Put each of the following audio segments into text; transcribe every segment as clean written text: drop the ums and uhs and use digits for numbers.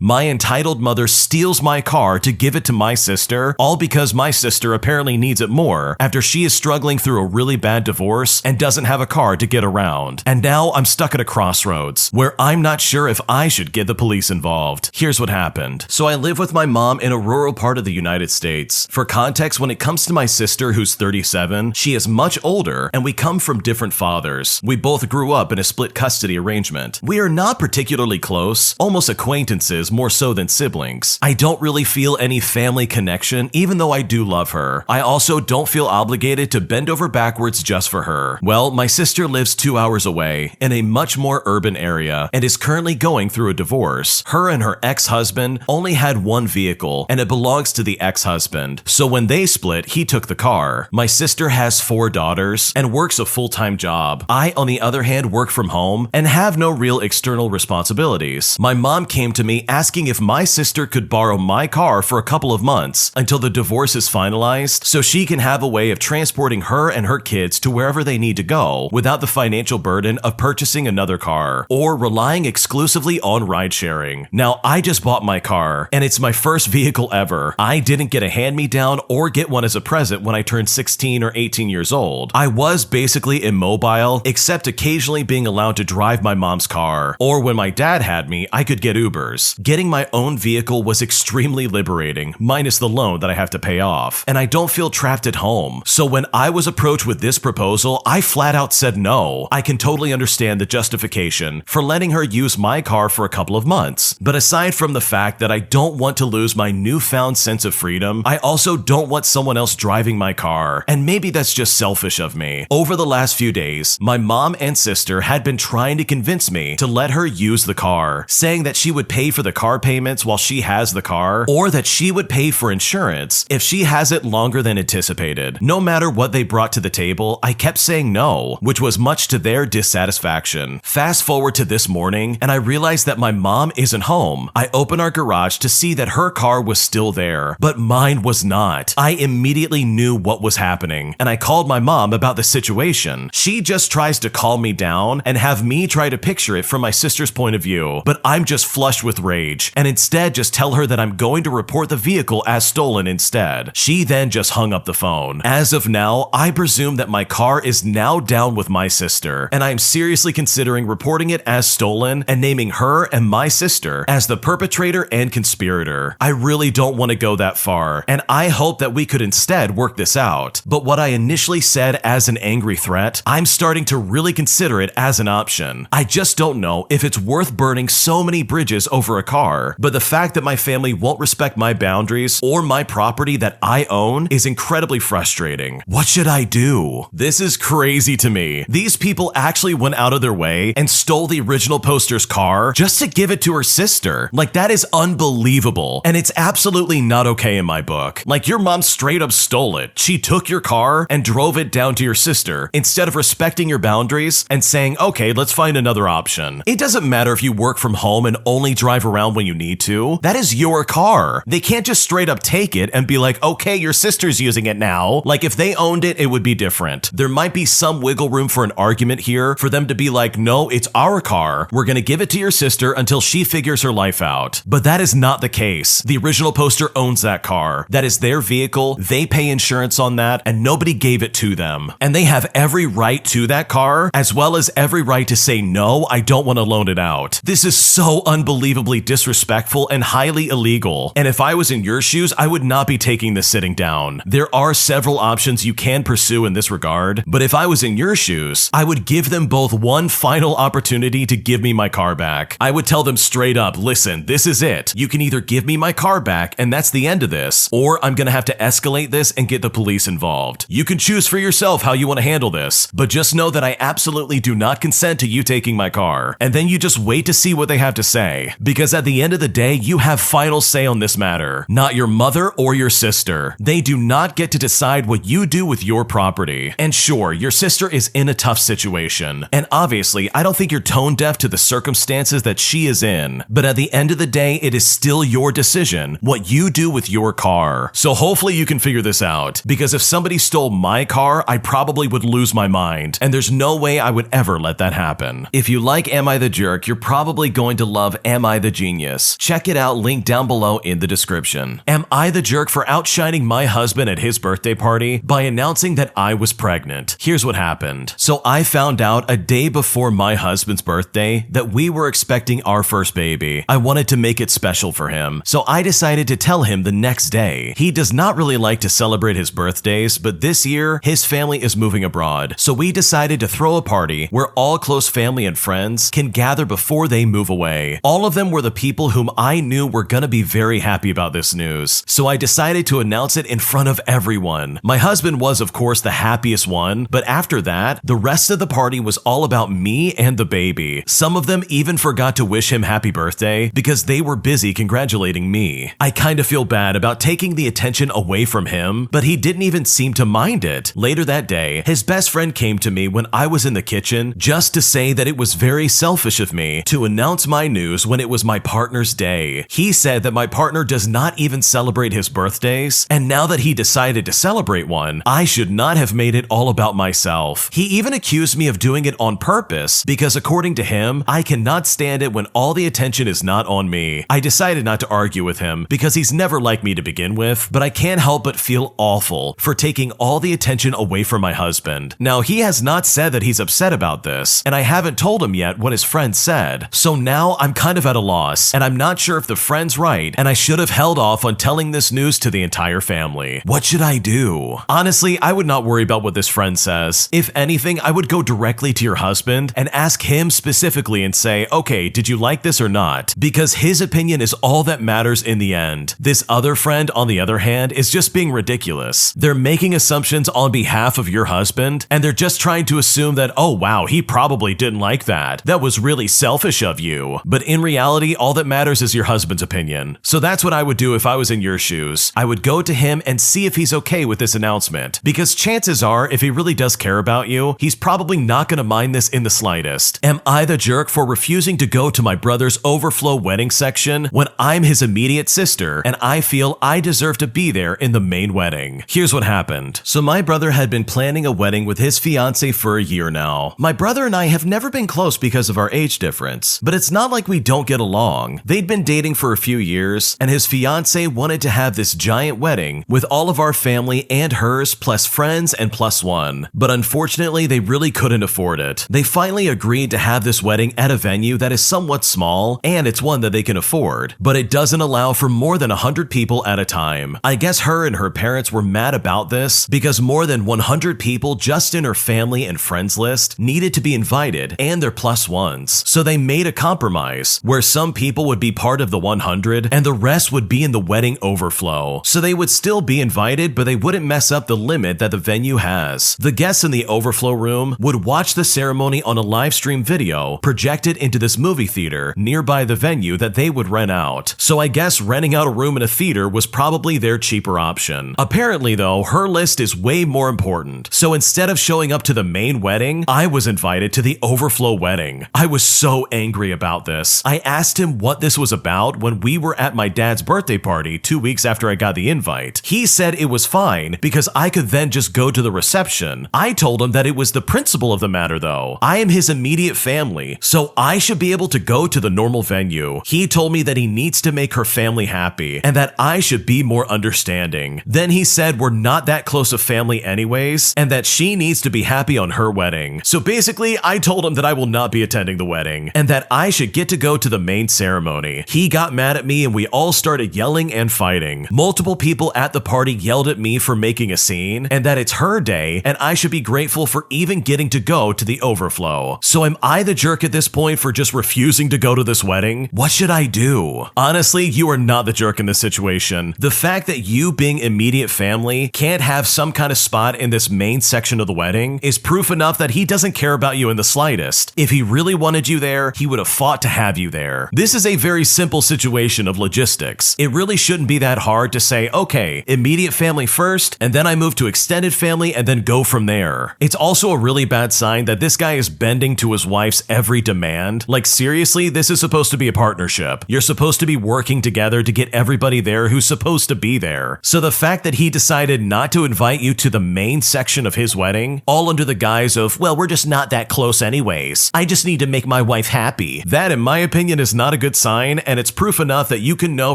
My entitled mother steals my car to give it to my sister, all because my sister apparently needs it more after she is struggling through a really bad divorce and doesn't have a car to get around. And now I'm stuck at a crossroads where I'm not sure if I should get the police involved. Here's what happened. So I live with my mom in a rural part of the United States. For context, when it comes to my sister who's 37, she is much older and we come from different fathers. We both grew up in a split custody arrangement. We are not particularly close, almost acquaintances more so than siblings. I don't really feel any family connection even though I do love her. I also don't feel obligated to bend over backwards just for her. Well, my sister lives 2 hours away in a much more urban area and is currently going through a divorce. Her and her ex-husband only had one vehicle and it belongs to the ex-husband. So when they split, he took the car. My sister has 4 daughters and works a full-time job. I, on the other hand, work from home and have no real external responsibilities. My mom came to me asking if my sister could borrow my car for a couple of months until the divorce is finalized so she can have a way of transporting her and her kids to wherever they need to go without the financial burden of purchasing another car or relying exclusively on ride sharing. Now, I just bought my car and it's my first vehicle ever. I didn't get a hand-me-down or get one as a present when I turned 16 or 18 years old. I was basically immobile except occasionally being allowed to drive my mom's car, or when my dad had me, I could get Ubers. Getting my own vehicle was extremely liberating, minus the loan that I have to pay off, and I don't feel trapped at home. So when I was approached with this proposal, I flat out said no. I can totally understand the justification for letting her use my car for a couple of months. But aside from the fact that I don't want to lose my newfound sense of freedom, I also don't want someone else driving my car, and maybe that's just selfish of me. Over the last few days, my mom and sister had been trying to convince me to let her use the car, saying that she would pay for the car payments while she has the car, or that she would pay for insurance if she has it longer than anticipated. No matter what they brought to the table, I kept saying no, which was much to their dissatisfaction. Fast forward to this morning, and I realized that my mom isn't home. I open our garage to see that her car was still there, but mine was not. I immediately knew what was happening, and I called my mom about the situation. She just tries to calm me down and have me try to picture it from my sister's point of view, but I'm just flushed with rage, and instead just tell her that I'm going to report the vehicle as stolen instead. She then just hung up the phone. As of now, I presume that my car is now down with my sister, and I am seriously considering reporting it as stolen and naming her and my sister as the perpetrator and conspirator. I really don't want to go that far, and I hope that we could instead work this out. But what I initially said as an angry threat, I'm starting to really consider it as an option. I just don't know if it's worth burning so many bridges over a car, but the fact that my family won't respect my boundaries or my property that I own is incredibly frustrating. What should I do? This is crazy to me. These people actually went out of their way and stole the original poster's car just to give it to her sister. Like, that is unbelievable, and it's absolutely not okay in my book. Like, your mom straight up stole it. She took your car and drove it down to your sister instead of respecting your boundaries and saying, okay, let's find another option. It doesn't matter if you work from home and only drive around when you need to. That is your car. They can't just straight up take it and be like, okay, your sister's using it now. Like, if they owned it, it would be different. There might be some wiggle room for an argument here for them to be like, no, it's our car. We're gonna give it to your sister until she figures her life out. But that is not the case. The original poster owns that car. That is their vehicle. They pay insurance on that, and nobody gave it to them. And they have every right to that car, as well as every right to say, no, I don't want to loan it out. This is so unbelievably disrespectful and highly illegal. And if I was in your shoes, I would not be taking this sitting down. There are several options you can pursue in this regard, but if I was in your shoes, I would give them both one final opportunity to give me my car back. I would tell them straight up, listen, this is it. You can either give me my car back and that's the end of this, or I'm gonna have to escalate this and get the police involved. You can choose for yourself how you want to handle this, but just know that I absolutely do not consent to you taking my car. And then you just wait to see what they have to say, because at the end of the day, you have final say on this matter, not your mother or your sister. They do not get to decide what you do with your property. And sure, your sister is in a tough situation, and obviously, I don't think you're tone deaf to the circumstances that she is in, but at the end of the day, it is still your decision what you do with your car. So hopefully you can figure this out, because if somebody stole my car, I probably would lose my mind, and there's no way I would ever let that happen. If you like Am I the Jerk, you're probably going to love Am I the Genius genius. Check it out, link down below in the description. Am I the jerk for outshining my husband at his birthday party by announcing that I was pregnant? Here's what happened. So I found out a day before my husband's birthday that we were expecting our first baby. I wanted to make it special for him, so I decided to tell him the next day. He does not really like to celebrate his birthdays, but this year, his family is moving abroad, so we decided to throw a party where all close family and friends can gather before they move away. All of them were the people whom I knew were gonna be very happy about this news, so I decided to announce it in front of everyone. My husband was, of course, the happiest one, but after that, the rest of the party was all about me and the baby. Some of them even forgot to wish him happy birthday because they were busy congratulating me. I kind of feel bad about taking the attention away from him, but he didn't even seem to mind it. Later that day, his best friend came to me when I was in the kitchen just to say that it was very selfish of me to announce my news when it was my partner's day. He said that my partner does not even celebrate his birthdays, and now that he decided to celebrate one, I should not have made it all about myself. He even accused me of doing it on purpose because according to him, I cannot stand it when all the attention is not on me. I decided not to argue with him because he's never liked me to begin with, but I can't help but feel awful for taking all the attention away from my husband. Now, he has not said that he's upset about this, and I haven't told him yet what his friend said. So now I'm kind of at a loss, and I'm not sure if the friend's right, and I should have held off on telling this news to the entire family. What should I do? Honestly, I would not worry about what this friend says. If anything, I would go directly to your husband and ask him specifically and say, okay, did you like this or not? Because his opinion is all that matters in the end. This other friend, on the other hand, is just being ridiculous. They're making assumptions on behalf of your husband, and they're just trying to assume that, oh wow, he probably didn't like that. That was really selfish of you. But in reality, all that matters is your husband's opinion. So that's what I would do if I was in your shoes. I would go to him and see if he's okay with this announcement. Because chances are, if he really does care about you, he's probably not gonna mind this in the slightest. Am I the jerk for refusing to go to my brother's overflow wedding section when I'm his immediate sister and I feel I deserve to be there in the main wedding? Here's what happened. So my brother had been planning a wedding with his fiance for a year now. My brother and I have never been close because of our age difference, but it's not like we don't get along. They'd been dating for a few years, and his fiance wanted to have this giant wedding with all of our family and hers plus friends and plus one. But unfortunately, they really couldn't afford it. They finally agreed to have this wedding at a venue that is somewhat small, and it's one that they can afford, but it doesn't allow for more than 100 people at a time. I guess her and her parents were mad about this because more than 100 people just in her family and friends list needed to be invited and their plus ones. So they made a compromise where some people would be part of the 100 and the rest would be in the wedding overflow. So they would still be invited, but they wouldn't mess up the limit that the venue has. The guests in the overflow room would watch the ceremony on a live stream video projected into this movie theater nearby the venue that they would rent out. So I guess renting out a room in a theater was probably their cheaper option. Apparently though, her list is way more important. So instead of showing up to the main wedding, I was invited to the overflow wedding. I was so angry about this. I asked him what this was about when we were at my dad's birthday party 2 weeks after I got the invite. He said it was fine because I could then just go to the reception. I told him that it was the principle of the matter though. I am his immediate family, so I should be able to go to the normal venue. He told me that he needs to make her family happy and that I should be more understanding. Then he said we're not that close a family anyways and that she needs to be happy on her wedding. So basically, I told him that I will not be attending the wedding and that I should get to go to the main ceremony. He got mad at me and we all started yelling and fighting. Multiple people at the party yelled at me for making a scene and that it's her day and I should be grateful for even getting to go to the overflow. So am I the jerk at this point for just refusing to go to this wedding? What should I do? Honestly, you are not the jerk in this situation. The fact that you being immediate family can't have some kind of spot in this main section of the wedding is proof enough that he doesn't care about you in the slightest. If he really wanted you there, he would have fought to have you there. This is a very simple situation of logistics. It really shouldn't be that hard to say, okay, immediate family first, and then I move to extended family and then go from there. It's also a really bad sign that this guy is bending to his wife's every demand. Like seriously, this is supposed to be a partnership. You're supposed to be working together to get everybody there who's supposed to be there. So the fact that he decided not to invite you to the main section of his wedding, all under the guise of, well, we're just not that close anyways. I just need to make my wife happy. That, in my opinion, is not a a good sign, and it's proof enough that you can know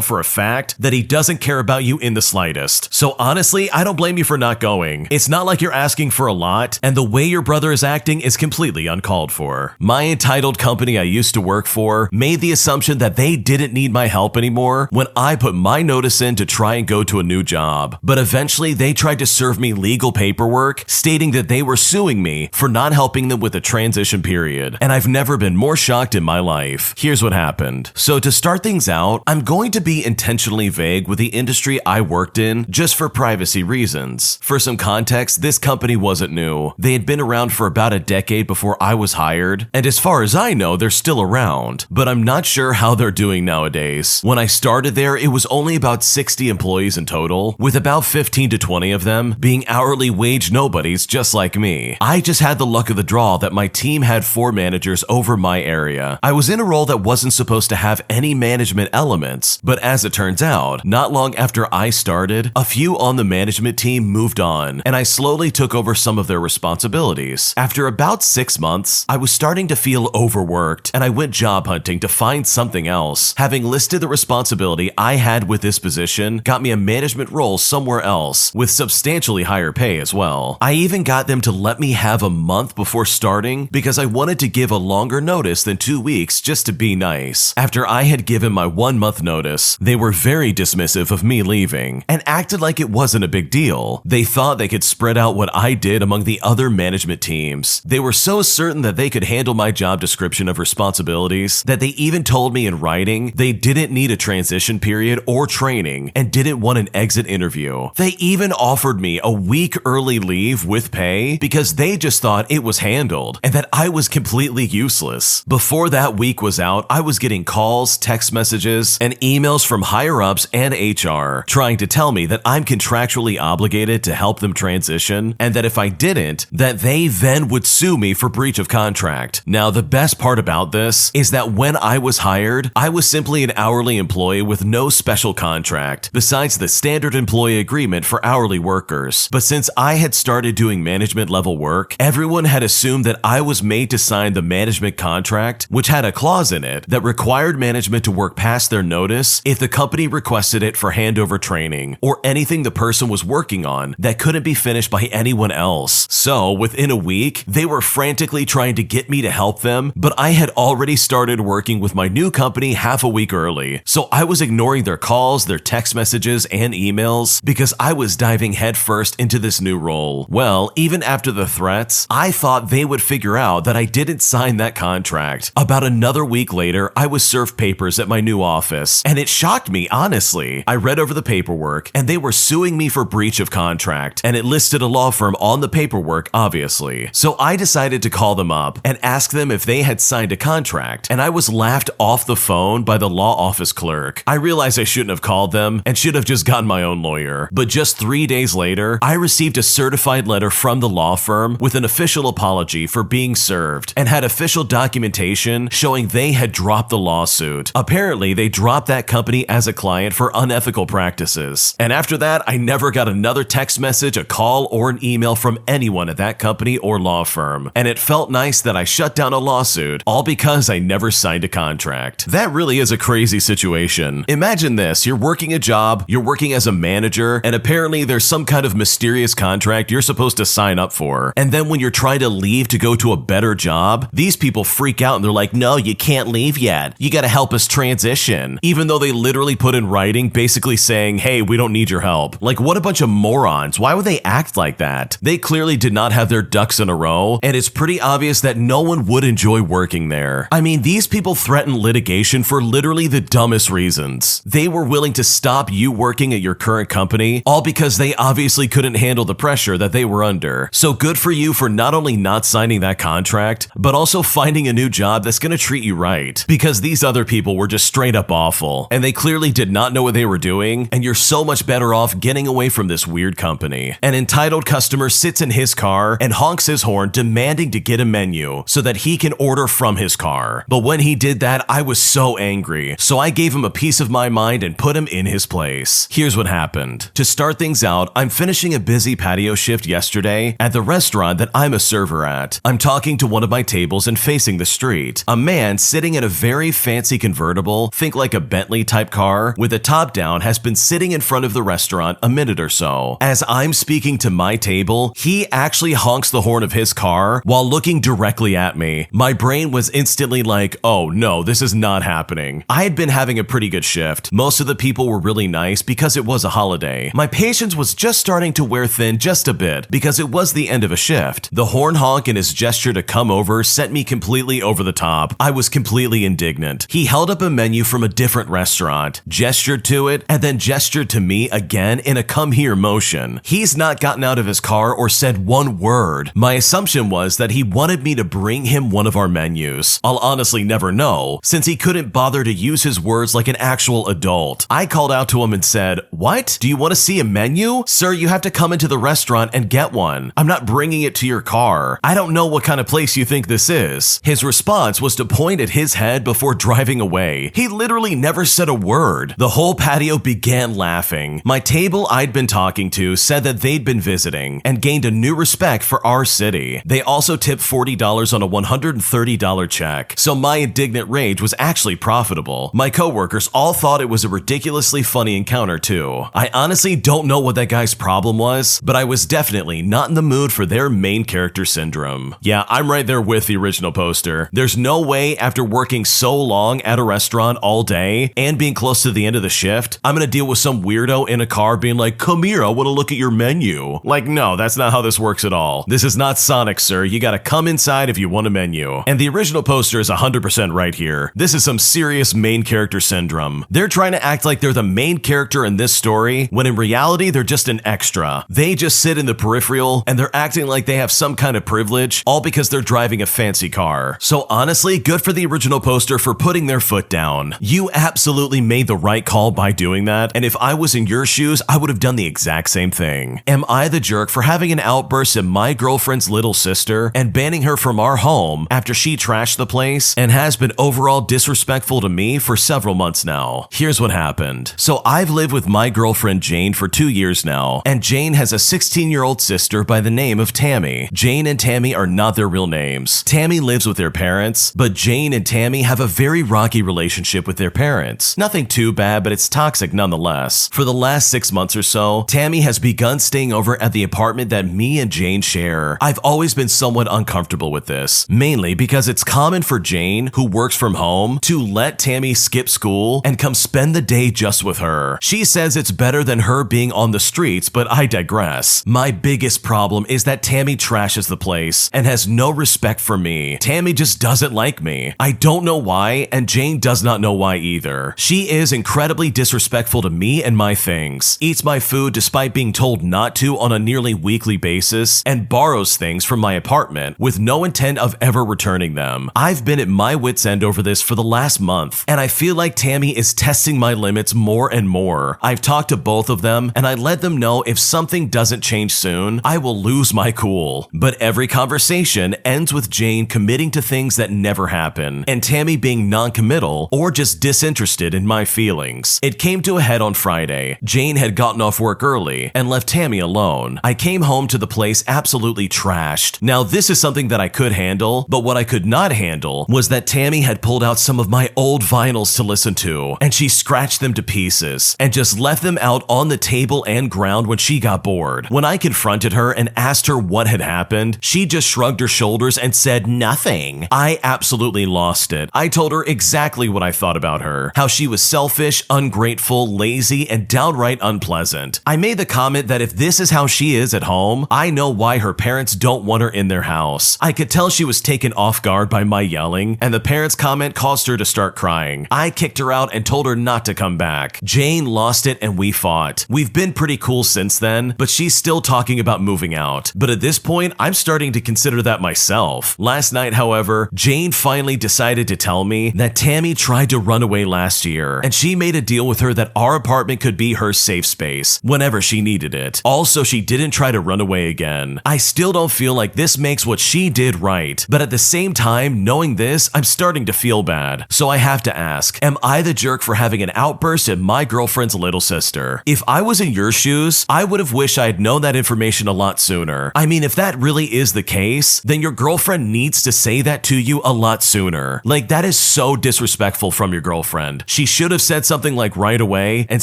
for a fact that he doesn't care about you in the slightest. So honestly, I don't blame you for not going. It's not like you're asking for a lot, and the way your brother is acting is completely uncalled for. My entitled company I used to work for made the assumption that they didn't need my help anymore when I put my notice in to try and go to a new job. But eventually, they tried to serve me legal paperwork stating that they were suing me for not helping them with a transition period. And I've never been more shocked in my life. Here's what happened. So to start things out, I'm going to be intentionally vague with the industry I worked in just for privacy reasons. For some context, this company wasn't new. They had been around for about a decade before I was hired, and as far as I know, they're still around, but I'm not sure how they're doing nowadays. When I started there, it was only about 60 employees in total, with about 15 to 20 of them being hourly wage nobodies just like me. I just had the luck of the draw that my team had 4 managers over my area. I was in a role that wasn't supposed to have any management elements, but as it turns out, not long after I started, a few on the management team moved on, and I slowly took over some of their responsibilities. After about 6 months, I was starting to feel overworked, and I went job hunting to find something else. Having listed the responsibility I had with this position got me a management role somewhere else, with substantially higher pay as well. I even got them to let me have a month before starting because I wanted to give a longer notice than 2 weeks just to be nice. After I had given my 1-month notice, they were very dismissive of me leaving and acted like it wasn't a big deal. They thought they could spread out what I did among the other management teams. They were so certain that they could handle my job description of responsibilities that they even told me in writing they didn't need a transition period or training and didn't want an exit interview. They even offered me a week early leave with pay because they just thought it was handled and that I was completely useless. Before that week was out, I was getting calls, text messages, and emails from higher-ups and HR trying to tell me that I'm contractually obligated to help them transition and that if I didn't, that they then would sue me for breach of contract. Now, the best part about this is that when I was hired, I was simply an hourly employee with no special contract, besides the standard employee agreement for hourly workers. But since I had started doing management level work, everyone had assumed that I was made to sign the management contract, which had a clause in it that required management to work past their notice if the company requested it for handover training or anything the person was working on that couldn't be finished by anyone else. So within a week, they were frantically trying to get me to help them, but I had already started working with my new company half a week early. So I was ignoring their calls, their text messages, and emails because I was diving headfirst into this new role. Well, even after the threats, I thought they would figure out that I didn't sign that contract. About another week later, I was served papers at my new office, and it shocked me, honestly. I read over the paperwork, and they were suing me for breach of contract, and it listed a law firm on the paperwork, obviously. So I decided to call them up and ask them if they had signed a contract, and I was laughed off the phone by the law office clerk. I realized I shouldn't have called them and should have just gotten my own lawyer. But just 3 days later, I received a certified letter from the law firm with an official apology for being served and had official documentation showing they had dropped the lawsuit. Apparently, they dropped that company as a client for unethical practices. And after that, I never got another text message, a call, or an email from anyone at that company or law firm. And it felt nice that I shut down a lawsuit, all because I never signed a contract. That really is a crazy situation. Imagine this, you're working a job, you're working as a manager, and apparently there's some kind of mysterious contract you're supposed to sign up for. And then when you're trying to leave to go to a better job, these people freak out and they're like, no, you can't leave yet. You gotta help us transition. Even though they literally put in writing basically saying, hey, we don't need your help. Like, what a bunch of morons. Why would they act like that? They clearly did not have their ducks in a row, and it's pretty obvious that no one would enjoy working there. I mean, these people threaten litigation for literally the dumbest reasons. They were willing to stop you working at your current company, all because they obviously couldn't handle the pressure that they were under. So good for you for not only not signing that contract, but also finding a new job that's gonna treat you right. Because these other people were just straight up awful, and they clearly did not know what they were doing, and you're so much better off getting away from this weird company. An entitled customer sits in his car and honks his horn demanding to get a menu so that he can order from his car. But when he did that, I was so angry, so I gave him a piece of my mind and put him in his place. Here's what happened. To start things out, I'm finishing a busy patio shift yesterday at the restaurant that I'm a server at. I'm talking to one of my tables and facing the street. A man sitting at a very very fancy convertible, think like a Bentley type car, with a top down has been sitting in front of the restaurant a minute or so. As I'm speaking to my table, he actually honks the horn of his car while looking directly at me. My brain was instantly like, oh no, this is not happening. I had been having a pretty good shift. Most of the people were really nice because it was a holiday. My patience was just starting to wear thin just a bit because it was the end of a shift. The horn honk and his gesture to come over sent me completely over the top. I was completely indignant. He held up a menu from a different restaurant, gestured to it, and then gestured to me again in a come here motion. He's not gotten out of his car or said one word. My assumption was that he wanted me to bring him one of our menus. I'll honestly never know, since he couldn't bother to use his words like an actual adult. I called out to him and said, "What? Do you want to see a menu? Sir, you have to come into the restaurant and get one. I'm not bringing it to your car. I don't know what kind of place you think this is." His response was to point at his head before driving away. He literally never said a word. The whole patio began laughing. My table I'd been talking to said that they'd been visiting and gained a new respect for our city. They also tipped $40 on a $130 check, so my indignant rage was actually profitable. My coworkers all thought it was a ridiculously funny encounter too. I honestly don't know what that guy's problem was, but I was definitely not in the mood for their main character syndrome. Yeah, I'm right there with the original poster. There's no way after working so long at a restaurant all day and being close to the end of the shift, I'm gonna deal with some weirdo in a car being like, "Come here, I wanna look at your menu." Like, no, that's not how this works at all. This is not Sonic, sir. You gotta come inside if you want a menu. And the original poster is 100% right here. This is some serious main character syndrome. They're trying to act like they're the main character in this story, when in reality, they're just an extra. They just sit in the peripheral, and they're acting like they have some kind of privilege, all because they're driving a fancy car. So honestly, good for the original poster for putting their foot down. You absolutely made the right call by doing that, and if I was in your shoes, I would have done the exact same thing. Am I the jerk for having an outburst at my girlfriend's little sister and banning her from our home after she trashed the place and has been overall disrespectful to me for several months now? Here's what happened. So I've lived with my girlfriend Jane for 2 years now, and Jane has a 16-year-old sister by the name of Tammy. Jane and Tammy are not their real names. Tammy lives with their parents, but Jane and Tammy have a very rocky relationship with their parents. Nothing too bad, but it's toxic nonetheless. For the last 6 months or so, Tammy has begun staying over at the apartment that me and Jane share. I've always been somewhat uncomfortable with this, mainly because it's common for Jane, who works from home, to let Tammy skip school and come spend the day just with her. She says it's better than her being on the streets, but I digress. My biggest problem is that Tammy trashes the place and has no respect for me. Tammy just doesn't like me. I don't know why, and Jane does not know why either. She is incredibly disrespectful to me and my things, eats my food despite being told not to on a nearly weekly basis, and borrows things from my apartment with no intent of ever returning them. I've been at my wit's end over this for the last month, and I feel like Tammy is testing my limits more and more. I've talked to both of them, and I let them know if something doesn't change soon, I will lose my cool. But every conversation ends with Jane committing to things that never happen, and Tammy being non-committal or just disinterested in my feelings. It came to a head on Friday. Jane had gotten off work early and left Tammy alone. I came home to the place absolutely trashed. Now, this is something that I could handle, but what I could not handle was that Tammy had pulled out some of my old vinyls to listen to, and she scratched them to pieces and just left them out on the table and ground when she got bored. When I confronted her and asked her what had happened, she just shrugged her shoulders and said nothing. I absolutely lost it. I told her exactly what I thought about her, how she was selfish, ungrateful, lazy, and downright unpleasant. I made the comment that if this is how she is at home, I know why her parents don't want her in their house. I could tell she was taken off guard by my yelling, and the parents' comment caused her to start crying. I kicked her out and told her not to come back. Jane lost it and we fought. We've been pretty cool since then, but she's still talking about moving out. But at this point, I'm starting to consider that myself. Last night, however, Jane finally decided to tell me that Tammy tried to run away last year, and she made a deal with her that our apartment could be her safe space whenever she needed it. Also, she didn't try to run away again. I still don't feel like this makes what she did right, but at the same time, knowing this, I'm starting to feel bad. So I have to ask, am I the jerk for having an outburst at my girlfriend's little sister? If I was in your shoes, I would have wished I had known that information a lot sooner. I mean, if that really is the case, then your girlfriend needs to say that to you a lot sooner. Like, that is so disrespectful from your girlfriend. She should have said something like right away and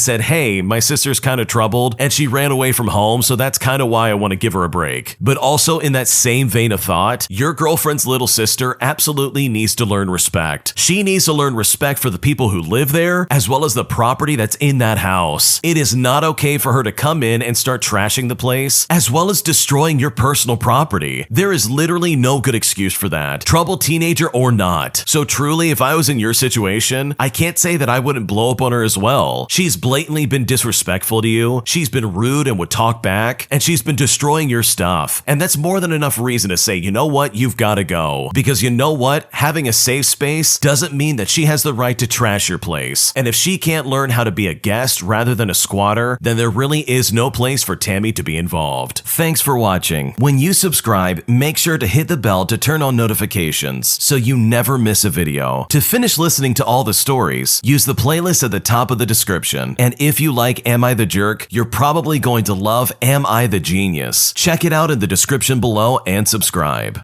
said, hey, my sister's kind of troubled and she ran away from home, so that's kind of why I want to give her a break. But also in that same vein of thought, your girlfriend's little sister absolutely needs to learn respect. She needs to learn respect for the people who live there, as well as the property that's in that house. It is not okay for her to come in and start trashing the place, as well as destroying your personal property. There is literally no good excuse for that, troubled teenager or not. So truly, if I was in your situation, I can't say that I wouldn't blow up on her as well. She's blatantly been disrespectful to you, she's been rude and would talk back, and she's been destroying your stuff. And that's more than enough reason to say, you know what, you've got to go. Because you know what, having a safe space doesn't mean that she has the right to trash your place. And if she can't learn how to be a guest rather than a squatter, then there really is no place for Tammy to be involved. Thanks for watching. When you subscribe, make sure to hit the bell to turn on notifications so you never miss a video. To finish listening to all the stories, use the playlist at the top of the description. And if you like Am I the Jerk, you're probably going to love Am I the Genius. Check it out in the description below and subscribe.